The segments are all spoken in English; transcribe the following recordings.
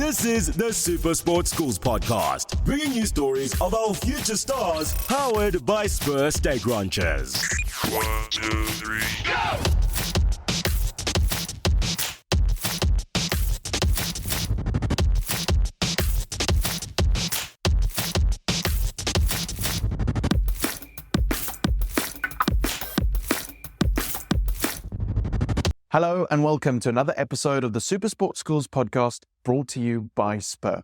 This is the Super Sport Schools podcast, bringing you stories of our future stars, powered by Spur Steak Ranchers. 1, 2, 3, go! Hello and welcome to another episode of the Super Sport Schools podcast brought to you by Spur.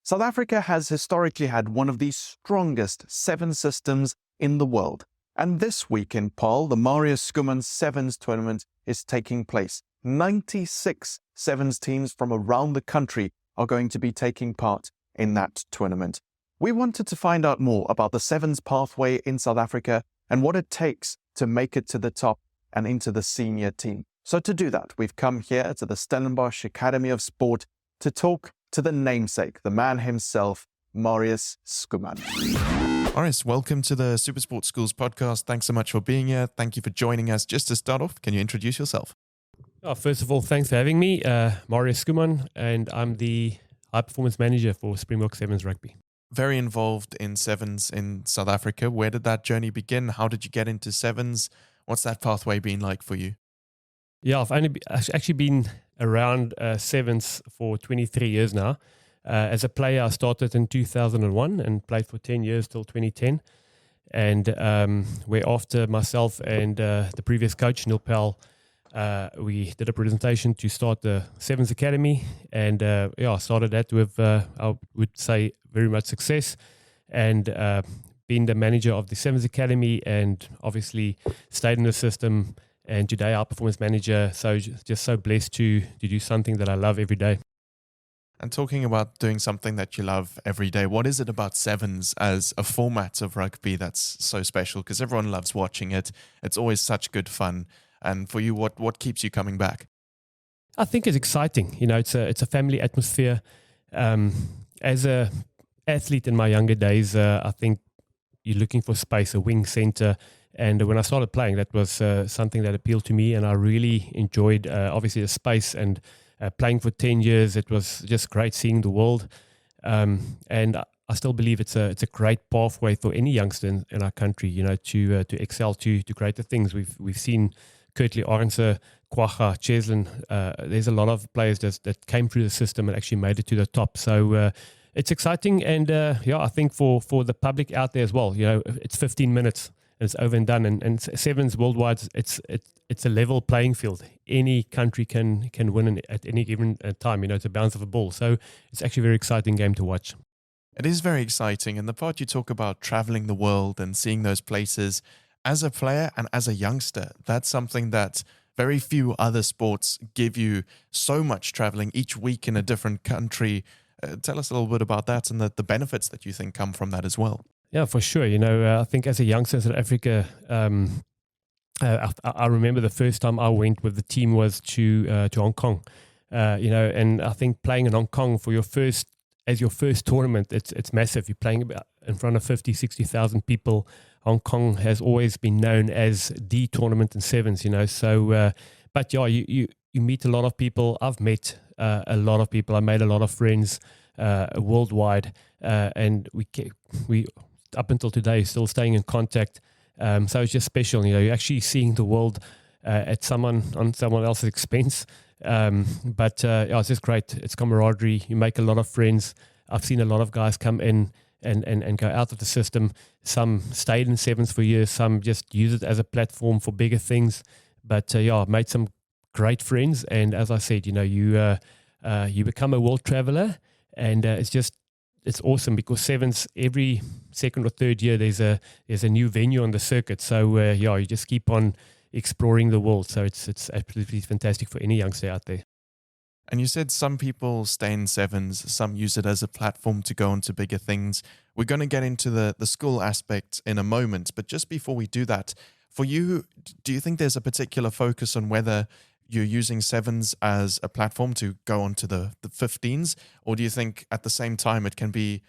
South Africa has historically had one of the strongest seven systems in the world. And this week in Paarl, the Marius Schoeman Sevens tournament is taking place. 96 Sevens teams from around the country are going to be taking part in that tournament. We wanted to find out more about the Sevens pathway in South Africa and what it takes to make it to the top and into the senior team. So to do that, we've come here to the Stellenbosch Academy of Sport to talk to the namesake, the man himself, Marius Schoeman. Marius, welcome to the Super Sport Schools podcast. Thanks so much for being here. Thank you for joining us. Just to start off, can you introduce yourself? First of all, thanks for having me. Marius Schoeman, and I'm the high performance manager for Springbok Sevens Rugby. Very involved in sevens in South Africa. Where did that journey begin? How did you get into sevens? What's that pathway been like for you? Yeah, I've actually been around sevens for 23 years now. As a player, I started in 2001 and played for 10 years till 2010. And where after myself and the previous coach, Neil Powell, we did a presentation to start the Sevens Academy. And I started that with, I would say, very much success. And being the manager of the Sevens Academy and obviously stayed in the system. And today, our performance manager, so just so blessed to do something that I love every day. And talking about doing something that you love every day, what is it about sevens as a format of rugby that's so special? Because everyone loves watching it. It's always such good fun. And for you, what keeps you coming back? I think it's exciting. You know, it's a family atmosphere. As a athlete in my younger days, I think you're looking for space, a wing center. And when I started playing, that was something that appealed to me, and I really enjoyed, obviously, the space. And playing for 10 years, it was just great seeing the world. And I still believe it's a great pathway for any youngster in our country, you know, to excel to greater things. We've seen Kurtley Arnse, Kwacha, Cheslin. There's a lot of players that came through the system and actually made it to the top. So it's exciting, and I think for the public out there as well, you know, it's 15 minutes. It's over and done, and sevens worldwide. It's a level playing field. Any country can win at any given time. You know, it's a bounce of a ball. So it's actually a very exciting game to watch. It is very exciting, and the part you talk about traveling the world and seeing those places as a player and as a youngster, that's something that very few other sports give you. So much traveling each week in a different country. Tell us a little bit about that and the benefits that you think come from that as well. Yeah, for sure. You know, I think as a youngster in South Africa, I remember the first time I went with the team was to Hong Kong. You know, and I think playing in Hong Kong for your first tournament, it's massive. You're playing in front of 50, 60,000 people. Hong Kong has always been known as the tournament in sevens. You know, so but yeah, you meet a lot of people. I've met a lot of people. I made a lot of friends worldwide, and we up until today still staying in contact. So it's just special, you know, you're actually seeing the world on someone else's expense. But it's just great. It's camaraderie. You make a lot of friends. I've seen a lot of guys come in and go out of the system. Some stayed in sevens for years. Some just use it as a platform for bigger things. But I've made some great friends. And as I said, you know, you become a world traveler, and it's awesome because sevens, every second or third year, there's a new venue on the circuit. So you just keep on exploring the world. So it's absolutely fantastic for any youngster out there. And you said some people stay in sevens, some use it as a platform to go on to bigger things. We're going to get into the school aspect in a moment, but just before we do that, for you, do you think there's a particular focus on whether you're using sevens as a platform to go on to the 15s, or do you think at the same time it can be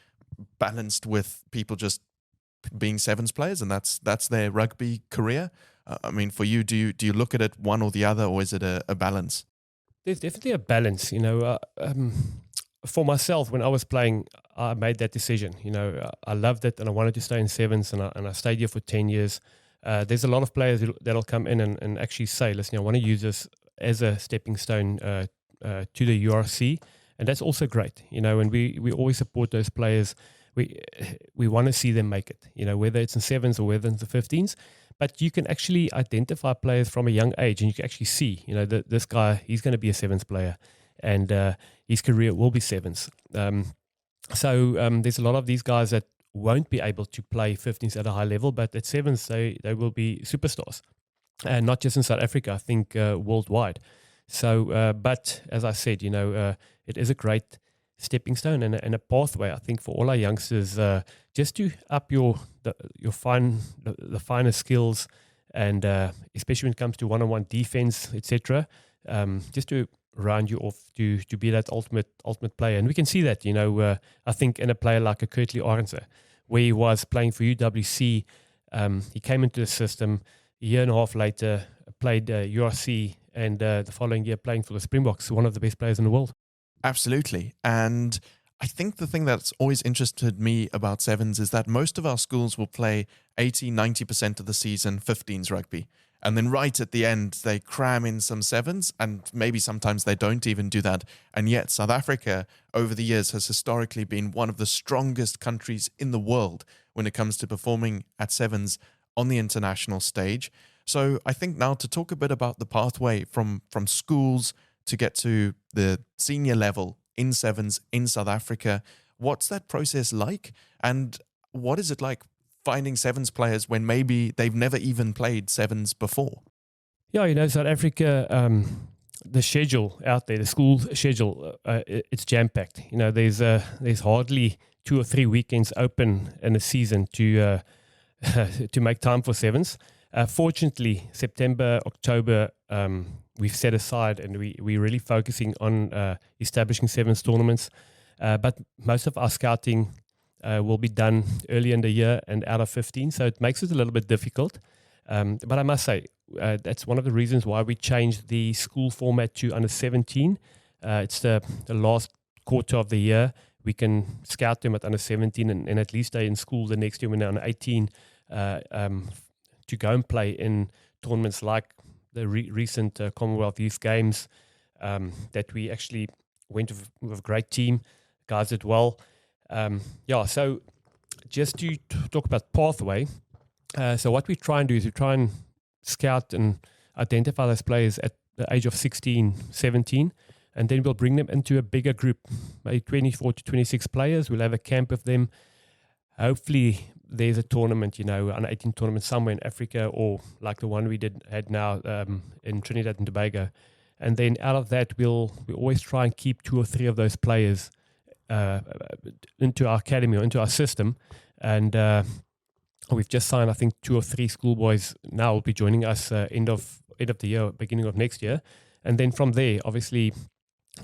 balanced with people just being sevens players and that's their rugby career? I mean, for you, do you look at it one or the other, or is it a balance? There's definitely a balance, you know. for myself, when I was playing, I made that decision. I loved it and I wanted to stay in sevens, and I stayed here for 10 years. There's a lot of players that'll come in and actually say, listen, I want to use this as a stepping stone to the URC. And that's also great, and we always support those players. We want to see them make it, whether it's in sevens or whether it's in the 15s. But you can actually identify players from a young age, and you can actually see, this guy, he's going to be a sevens player, and his career will be sevens. So there's a lot of these guys that won't be able to play 15s at a high level, but at sevens, they will be superstars. And not just in South Africa, I think worldwide. So, but as I said, it is a great stepping stone and a pathway, I think, for all our youngsters, just to up the finer skills, and especially when it comes to one-on-one defense, etc. Just to round you off to be that ultimate player. And we can see that, I think in a player like a Kurtley Arendse, where he was playing for UWC, he came into the system a year and a half later, played URC, and the following year playing for the Springboks, one of the best players in the world. Absolutely. And I think the thing that's always interested me about sevens is that most of our schools will play 80-90% of the season 15s rugby. And then right at the end, they cram in some sevens, and maybe sometimes they don't even do that. And yet South Africa, over the years, has historically been one of the strongest countries in the world when it comes to performing at sevens on the international stage. So I think now to talk a bit about the pathway from schools to get to the senior level in sevens in South Africa, what's that process like? And what is it like finding sevens players when maybe they've never even played sevens before? Yeah, South Africa, the schedule out there, the school schedule, it's jam-packed. There's hardly 2 or 3 weekends open in a season to make time for sevens. Fortunately, September, October, we've set aside, and we're really focusing on establishing sevens tournaments. But most of our scouting will be done early in the year and out of 15, so it makes it a little bit difficult. But I must say, that's one of the reasons why we changed the school format to under 17. It's the last quarter of the year. We can scout them at under 17 and at least stay in school the next year when they're under 18 to go and play in tournaments like the recent Commonwealth Youth Games that we actually went with a great team. Guys did well. So just to talk about pathway, so what we try and do is we try and scout and identify those players at the age of 16, 17, and then we'll bring them into a bigger group, maybe 24 to 26 players. We'll have a camp of them. Hopefully there's a tournament, an 18 tournament somewhere in Africa, or like the one we had now in Trinidad and Tobago. And then out of that, we always try and keep 2 or 3 of those players into our academy or into our system. And we've just signed, I think, 2 or 3 schoolboys now will be joining us end of the year, beginning of next year. And then from there, obviously,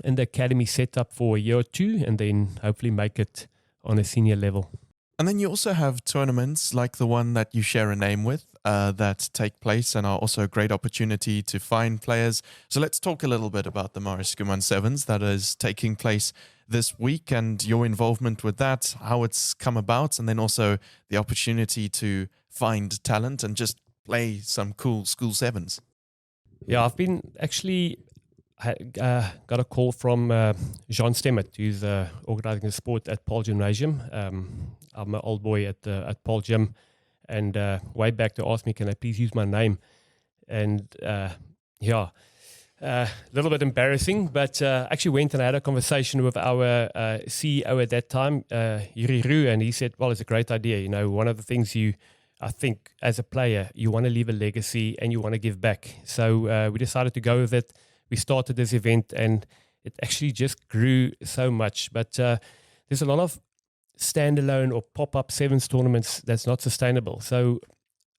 in the academy set up for a year or 2, and then hopefully make it on a senior level. And then you also have tournaments like the one that you share a name with that take place and are also a great opportunity to find players. So let's talk a little bit about the Marius Schoeman Sevens that is taking place this week and your involvement with that, how it's come about, and then also the opportunity to find talent and just play some cool school sevens. Yeah, I've been actually got a call from Jean Stemmet, who's organizing a sport at Paarl Gymnasium. I'm an old boy at Paarl Gym, and way back to ask me, can I please use my name? And a little bit embarrassing, but actually went and I had a conversation with our CEO at that time, Yuri Roo, and he said, well, it's a great idea. One of the things I think as a player, you want to leave a legacy and you want to give back. So we decided to go with it. We started this event and it actually just grew so much. But there's a lot of standalone or pop-up sevens tournaments that's not sustainable. So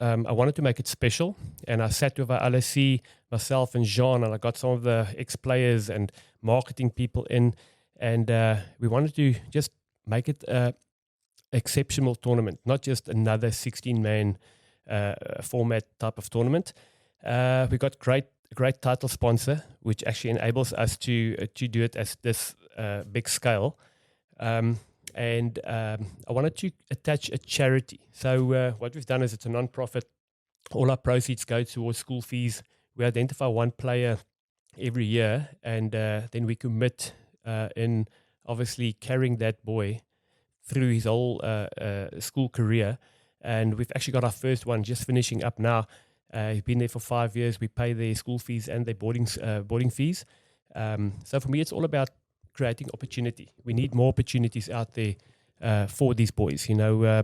I wanted to make it special. And I sat with our LSC, myself and Jean, and I got some of the ex-players and marketing people in. And we wanted to just make it an exceptional tournament, not just another 16-man format type of tournament. We got great title sponsor, which actually enables us to do it as this big scale. And I wanted to attach a charity. So what we've done is it's a non-profit. All our proceeds go towards school fees. We identify one player every year, and then we commit in obviously carrying that boy through his whole school career. And we've actually got our first one just finishing up now. He's been there for 5 years. We pay their school fees and their boarding fees. So for me, it's all about creating opportunity. We need more opportunities out there for these boys. A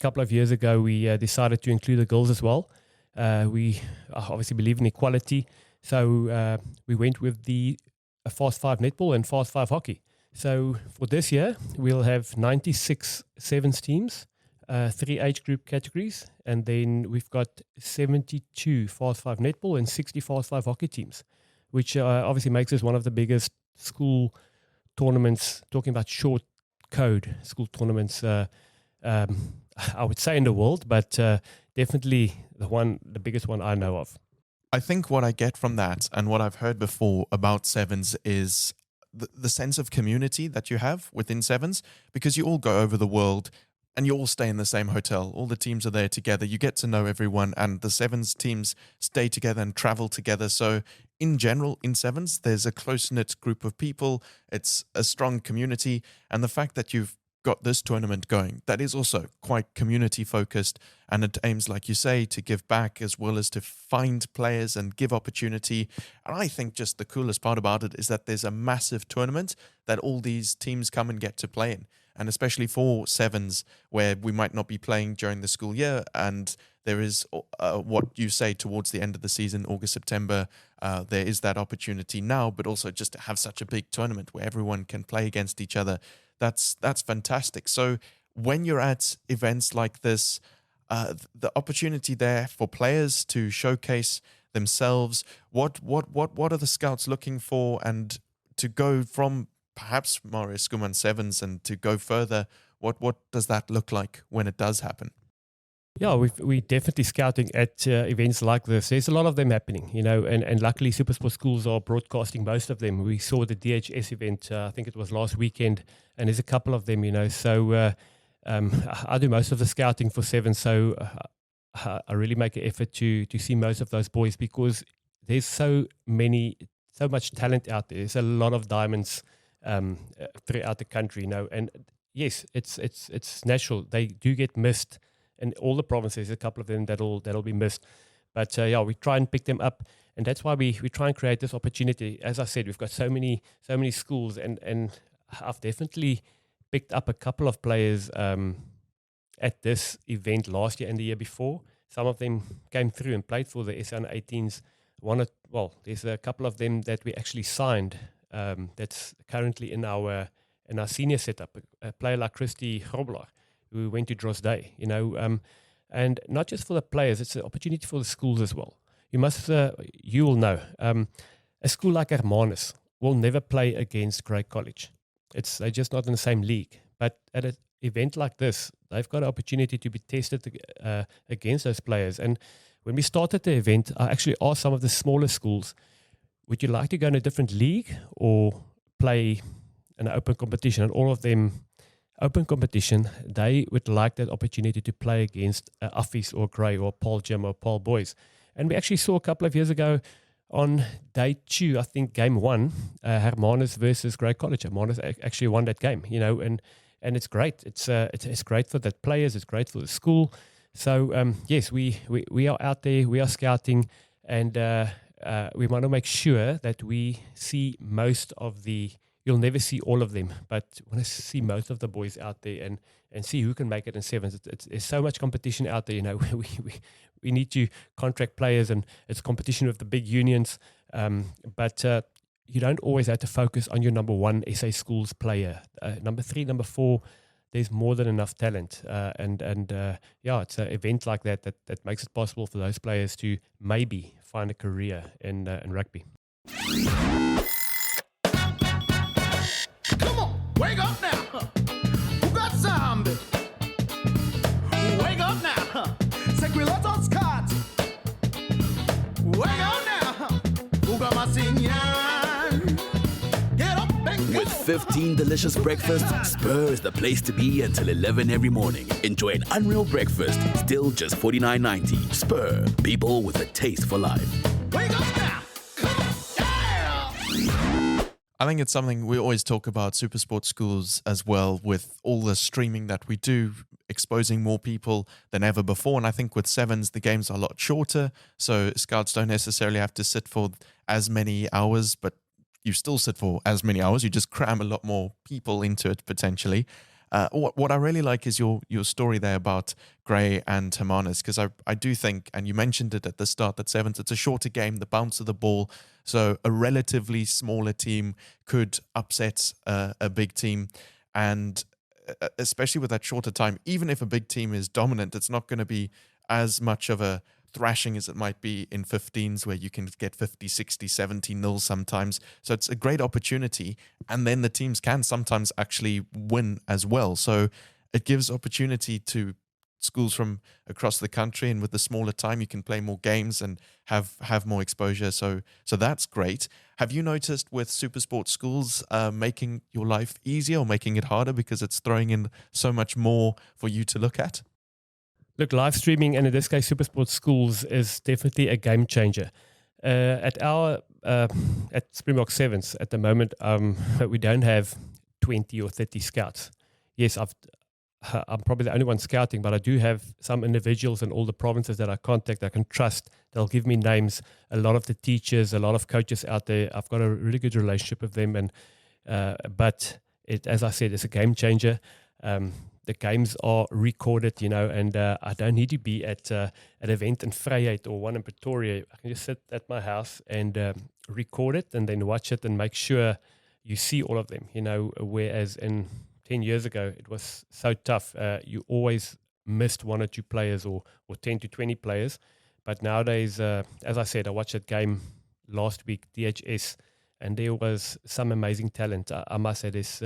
couple of years ago, we decided to include the girls as well. We obviously believe in equality. So we went with the Fast 5 netball and Fast 5 hockey. So for this year, we'll have 96 sevens teams, 3 age group categories, and then we've got 72 Fast 5 netball and 60 Fast 5 hockey teams, which obviously makes us one of the biggest school tournaments, talking about short code school tournaments, I would say in the world, but definitely the biggest one I know of. I think what I get from that and what I've heard before about sevens is the sense of community that you have within sevens, because you all go over the world and you all stay in the same hotel. All the teams are there together. You get to know everyone, and the sevens teams stay together and travel together. So in general, in sevens, there's a close-knit group of people. It's a strong community. And the fact that you've got this tournament going, that is also quite community focused, and it aims, like you say, to give back as well as to find players and give opportunity. And I think just the coolest part about it is that there's a massive tournament that all these teams come and get to play in. And especially for sevens, where we might not be playing during the school year, and there is what you say towards the end of the season, August, September, there is that opportunity now, but also just to have such a big tournament where everyone can play against each other. That's fantastic. So when you're at events like this, the opportunity there for players to showcase themselves, what are the scouts looking for, and to go from perhaps Marius Schoeman sevens and to go further, what does that look like when it does happen? Yeah, we're definitely scouting at events like this. There's a lot of them happening, and luckily SuperSport schools are broadcasting most of them. We saw the DHS event, I think it was last weekend, and there's a couple of them, So I do most of the scouting for sevens, so I really make an effort to see most of those boys, because there's so much talent out there. There's a lot of diamonds throughout the country, and yes, it's natural. They do get missed in all the provinces. A couple of them that'll be missed, but we try and pick them up, and that's why we try and create this opportunity. As I said, we've got so many schools, and I've definitely picked up a couple of players at this event last year and the year before. Some of them came through and played for the SA 18s. There's a couple of them that we actually signed. That's currently in our senior setup. A player like Christy Grobler, who went to Drosday, and not just for the players, it's an opportunity for the schools as well. You will know, a school like Hermanus will never play against Grey College. They're just not in the same league. But at an event like this, they've got an opportunity to be tested against those players. And when we started the event, I actually asked some of the smaller schools, would you like to go in a different league or play an open competition? And all of them, open competition, they would like that opportunity to play against Affies or Grey or Paarl Gym or Paarl Boys. And we actually saw a couple of years ago on day 2, I think game 1, Hermanus versus Grey College. Hermanus actually won that game, and it's great. It's great for the players. It's great for the school. So yes, we are out there. We are scouting, and we want to make sure that we see most of the. You'll never see all of them, but we want to see most of the boys out there and see who can make it in sevens. There's so much competition out there. We need to contract players, and it's competition with the big unions. But you don't always have to focus on your number 1 SA schools player. Number 3, number 4, there's more than enough talent. And it's an event like that makes it possible for those players to maybe find a career in rugby. Come on, wake up now. Who got zombie? Wake up now. Sequilatos cat. Wake up now. Who got my singing? Get up and go. With 15 delicious breakfasts, Spur is the place to be until 11 every morning. Enjoy an unreal breakfast, still just $49.90. Spur, people with a taste for life. Wake up now! Come on! Yeah! I think it's something we always talk about, super sports schools as well, with all the streaming that we do, exposing more people than ever before. And I think with sevens, the games are a lot shorter, so scouts don't necessarily have to sit for as many hours, but you still sit for as many hours. You just cram a lot more people into it potentially. What I really like is your story there about Gray and Hermanus, because I do think, and you mentioned it at the start, that sevens, it's a shorter game, the bounce of the ball, so a relatively smaller team could upset a big team, and especially with that shorter time, even if a big team is dominant, it's not going to be as much of a thrashing as it might be in 15s, where you can get 50, 60, 70 nils sometimes. So it's a great opportunity. And then the teams can sometimes actually win as well. So it gives opportunity to schools from across the country. And with the smaller time, you can play more games and have more exposure. So that's great. Have you noticed with super sports schools making your life easier or making it harder because it's throwing in so much more for you to look at? Look, live streaming, and in this case, super sports schools, is definitely a game changer. At Springbok Sevens at the moment, we don't have 20 or 30 scouts. Yes, I'm probably the only one scouting, but I do have some individuals in all the provinces that I contact, I can trust. They'll give me names. A lot of the teachers, a lot of coaches out there, I've got a really good relationship with them. And but as I said, it's a game changer. The games are recorded, and I don't need to be at an event in Vryheid or one in Pretoria. I can just sit at my house and record it and then watch it and make sure you see all of them, whereas in 10 years ago, it was so tough. You always missed one or two players or 10 to 20 players. But nowadays, as I said, I watched that game last week, DHS, and there was some amazing talent. I must say there's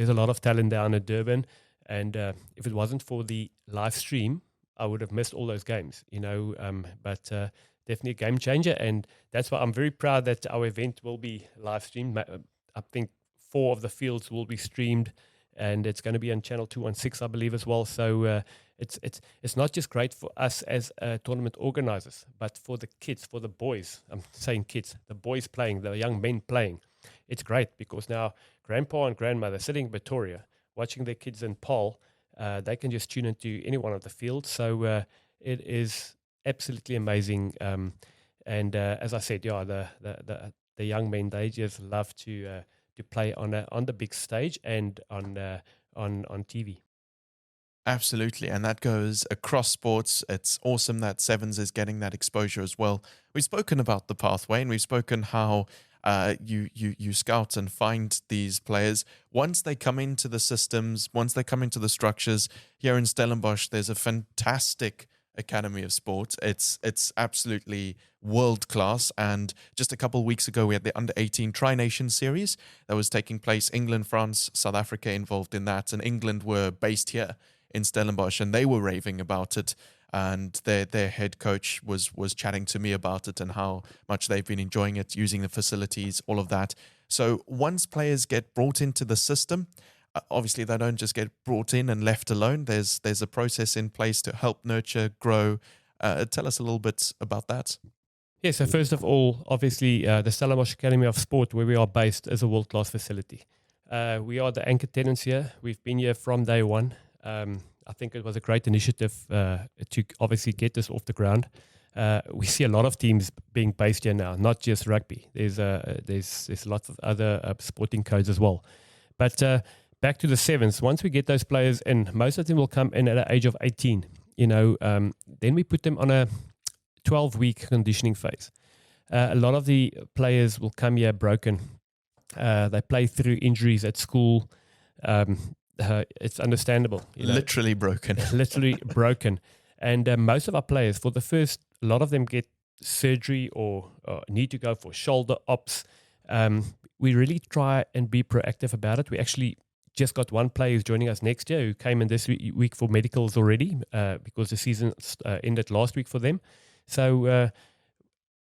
a lot of talent down in Durban, and if it wasn't for the live stream, I would have missed all those games, but definitely a game changer, and that's why I'm very proud that our event will be live streamed. I think 4 of the fields will be streamed, and it's going to be on Channel 216, I believe, as well. So it's not just great for us as tournament organizers, but for the kids, for the boys. I'm saying kids, the boys playing, the young men playing. It's great because now grandpa and grandmother sitting in Pretoria watching their kids in Paarl, they can just tune into any one of the fields. So it is absolutely amazing. And as I said, the young men, they just love to play on the big stage and on TV. Absolutely, and that goes across sports. It's awesome that sevens is getting that exposure as well. We've spoken about the pathway, and we've spoken how you scout and find these players. Once they come into the systems, once they come into the structures, here in Stellenbosch, there's a fantastic Academy of Sport. It's absolutely world class. And just a couple of weeks ago, we had the Under-18 Tri-Nation Series that was taking place. England, France, South Africa involved in that, and England were based here in Stellenbosch, and they were raving about it. And their head coach was chatting to me about it and how much they've been enjoying it, using the facilities, all of that. So once players get brought into the system, obviously they don't just get brought in and left alone. There's a process in place to help nurture, grow. Tell us a little bit about that. Yeah, so first of all, obviously the Stellenbosch Academy of Sport, where we are based, is a world-class facility. We are the anchor tenants here. We've been here from day one. I think it was a great initiative to obviously get this off the ground. We see a lot of teams being based here now, not just rugby. There's lots of other sporting codes as well. But back to the sevens. Once we get those players in, most of them will come in at the age of 18. Then we put them on a 12-week conditioning phase. A lot of the players will come here broken. They play through injuries at school. It's understandable. Literally broken. Literally broken. And most of our players, for the first, a lot of them get surgery or need to go for shoulder ops. We really try and be proactive about it. We actually just got one player who's joining us next year who came in this week for medicals already because the season ended last week for them. So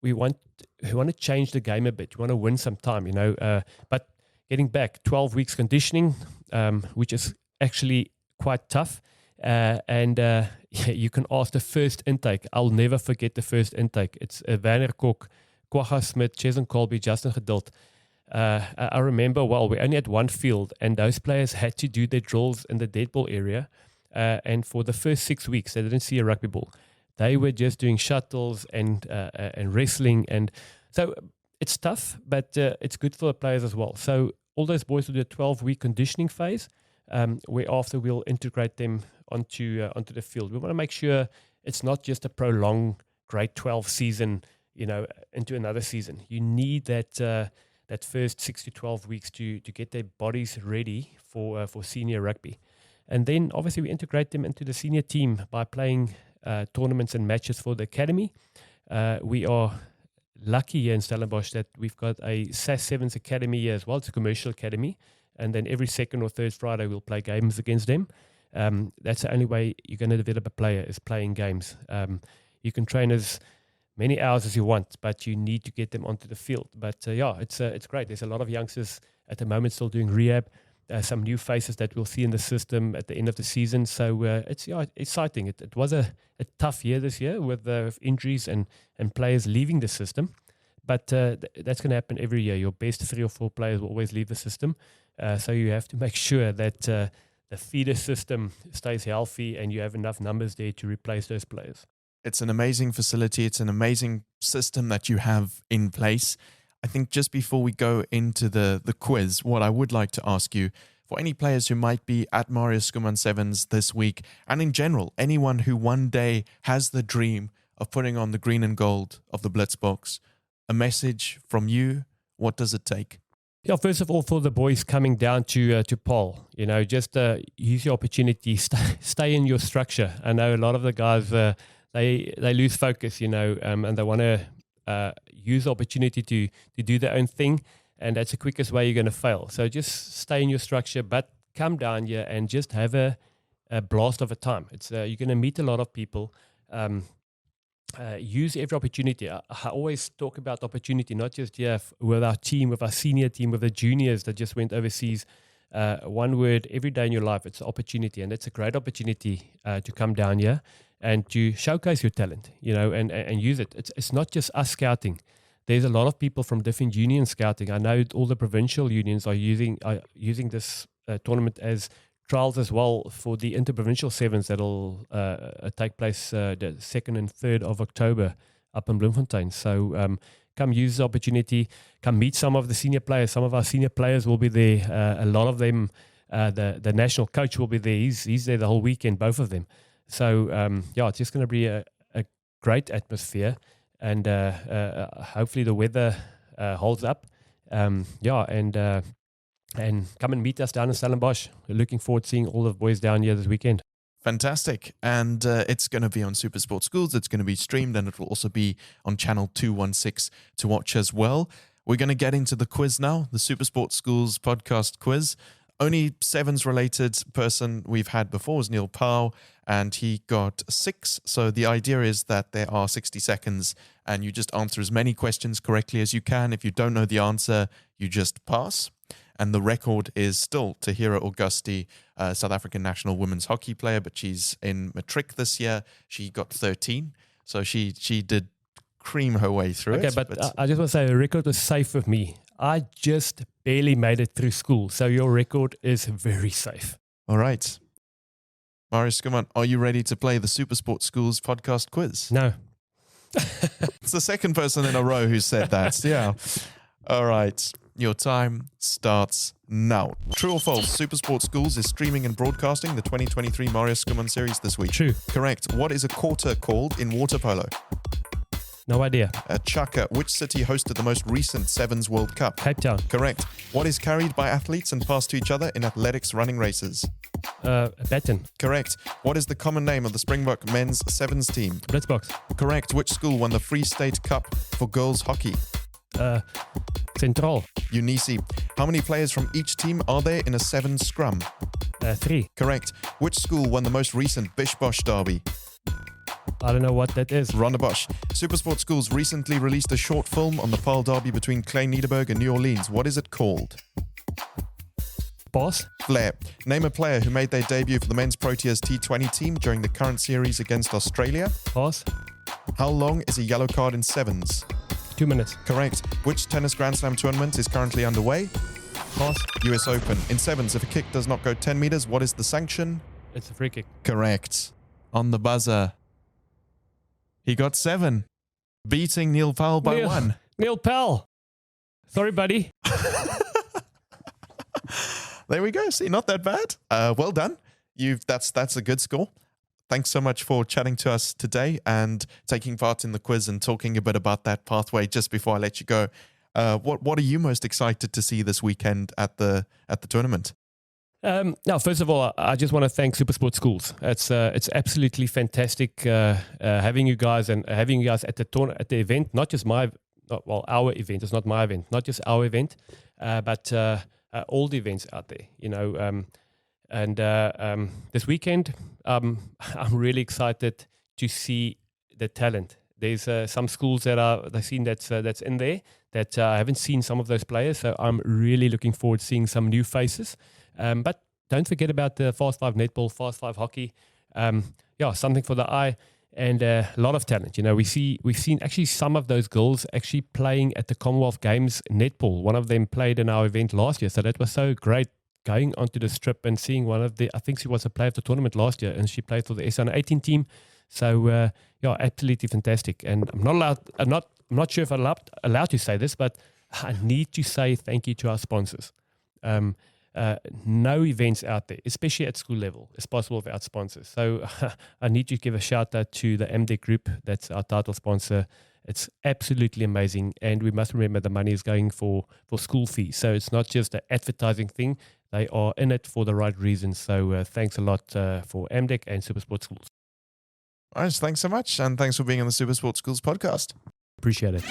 we want to change the game a bit. We want to win some time, but getting back 12 weeks conditioning, which is actually quite tough. You can ask the first intake. I'll never forget the first intake. It's Werner Kok, Kwagga Smith, Cheslin Colby, Justin Geduld. I remember well, we only had one field, and those players had to do their drills in the dead ball area. And for the first 6 weeks, they didn't see a rugby ball. They were just doing shuttles and wrestling. And so it's tough, but it's good for the players as well. So all those boys will do a 12-week conditioning phase, where after we'll integrate them onto the field. We want to make sure it's not just a prolonged grade 12 season, into another season. You need that first 6 to 12 weeks to get their bodies ready for senior rugby. And then obviously we integrate them into the senior team by playing tournaments and matches for the academy. We are lucky here in Stellenbosch that we've got a SAS Sevens academy here as well. It's a commercial academy. And then every second or third Friday we'll play games against them. That's the only way you're going to develop a player, is playing games. You can train as many hours as you want, but you need to get them onto the field. But it's great. There's a lot of youngsters at the moment still doing rehab. Some new faces that we'll see in the system at the end of the season. So it's exciting. It was a tough year this year with injuries and players leaving the system. But that's going to happen every year. Your best 3 or 4 players will always leave the system. So you have to make sure that the feeder system stays healthy and you have enough numbers there to replace those players. It's an amazing facility. It's an amazing system that you have in place. I think just before we go into the quiz, what I would like to ask you, for any players who might be at Marius Schoeman Sevens this week, and in general, anyone who one day has the dream of putting on the green and gold of the Blitzboks, a message from you, what does it take? Yeah, first of all, for the boys coming down to Paarl, just use your opportunity, stay in your structure. I know a lot of the guys, they lose focus, and they want to use the opportunity to do their own thing, and that's the quickest way you're going to fail. So just stay in your structure, but come down here and just have a blast of a time. It's you're going to meet a lot of people. Use every opportunity. I always talk about opportunity, not just here with our team, with our senior team, with the juniors that just went overseas. One word, every day in your life, it's opportunity, and it's a great opportunity to come down here and to showcase your talent, and use it. It's not just us scouting. There's a lot of people from different unions scouting. I know all the provincial unions are using this tournament as trials as well for the interprovincial sevens that'll take place the 2nd and 3rd of October up in Bloemfontein. So come use the opportunity, come meet some of the senior players. Some of our senior players will be there. A lot of them, the national coach will be there. He's there the whole weekend, both of them. So it's just going to be a great atmosphere, and hopefully the weather holds up. And come and meet us down in Stellenbosch. We're looking forward to seeing all the boys down here this weekend. Fantastic. And it's going to be on Super Sport Schools. It's going to be streamed, and it will also be on channel 216 to watch as well. We're going to get into the quiz now, the Super Sport Schools podcast quiz. Only sevens related person we've had before was Neil Powell, and he got 6. So the idea is that there are 60 seconds and you just answer as many questions correctly as you can. If you don't know the answer, you just pass. And the record is still Tahira Augusti, South African national women's hockey player, but she's in matric this year. She got 13. So she did cream her way through it. Okay, but I just want to say the record was safe with me. I just barely made it through school. So your record is very safe. All right. Marius Schoeman, are you ready to play the Super Sport Schools podcast quiz? No. It's the second person in a row who said that. Yeah. All right. Your time starts now. True or false? Super Sport Schools is streaming and broadcasting the 2023 Marius Schoeman series this week. True. Correct. What is a quarter called in water polo? No idea. Chaka. Which city hosted the most recent Sevens World Cup? Cape Town. Correct. What is carried by athletes and passed to each other in athletics running races? A baton. Correct. What is the common name of the Springbok men's sevens team? Blitzboks. Correct. Which school won the Free State Cup for girls hockey? Central. Unisi. How many players from each team are there in a sevens scrum? 3. Correct. Which school won the most recent Bish Bosch derby? I don't know what that is. Rondebosch. Super Sport Schools recently released a short film on the Paarl derby between Klein Nederburg and New Orleans. What is it called? Pass. Flair. Name a player who made their debut for the men's Proteas T20 team during the current series against Australia. Pass. How long is a yellow card in sevens? 2 minutes. Correct. Which tennis Grand Slam tournament is currently underway? Pass. US Open. In sevens, if a kick does not go 10 meters, what is the sanction? It's a free kick. Correct. On the buzzer. He got 7, beating Neil Powell by 1. Neil Powell. Sorry, buddy. There we go. See, not that bad. Well done. That's a good score. Thanks so much for chatting to us today and taking part in the quiz and talking a bit about that pathway. Just before I let you go, what are you most excited to see this weekend at the tournament? Now, first of all, I just want to thank Supersport Schools. It's absolutely fantastic having you guys at the event. Not just our event. It's not my event. Not just our event, but all the events out there. You know, and this weekend, I'm really excited to see the talent. There's some schools that I've seen that's in there that I haven't seen some of those players. So I'm really looking forward to seeing some new faces. But don't forget about the Fast 5 netball, Fast 5 hockey. Something for the eye and a lot of talent. You know, we've seen actually some of those girls actually playing at the Commonwealth Games netball. One of them played in our event last year, so that was so great. Going onto the strip and seeing I think she was a player of the tournament last year, and she played for the SA18 team. So absolutely fantastic. And I'm not sure if I'm allowed to say this, but I need to say thank you to our sponsors. No events out there, especially at school level, is possible without sponsors. So I need to give a shout out to the MDEC Group. That's our title sponsor. It's absolutely amazing. And we must remember the money is going for school fees. So it's not just an advertising thing. They are in it for the right reasons. So thanks a lot for MDEC and Supersport Schools. All right, thanks so much. And thanks for being on the Supersport Schools podcast. Appreciate it.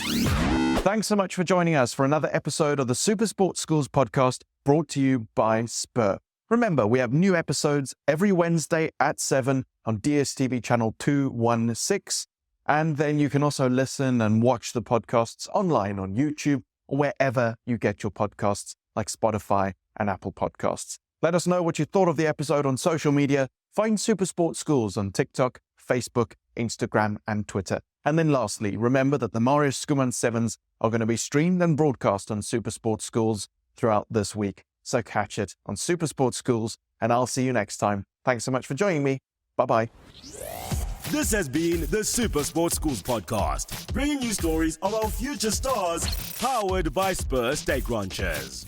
Thanks so much for joining us for another episode of the Supersport Schools podcast brought to you by Spur. Remember, we have new episodes every Wednesday at 7 on DSTV channel 216. And then you can also listen and watch the podcasts online on YouTube or wherever you get your podcasts like Spotify and Apple Podcasts. Let us know what you thought of the episode on social media. Find Supersport Schools on TikTok, Facebook, Instagram, and Twitter. And then lastly, remember that the Marius Schoeman Sevens are going to be streamed and broadcast on Supersport Schools throughout this week. So catch it on Supersport Schools, and I'll see you next time. Thanks so much for joining me. Bye-bye. This has been the Supersport Schools podcast, bringing you stories of our future stars, powered by Spur Steak Ranchers.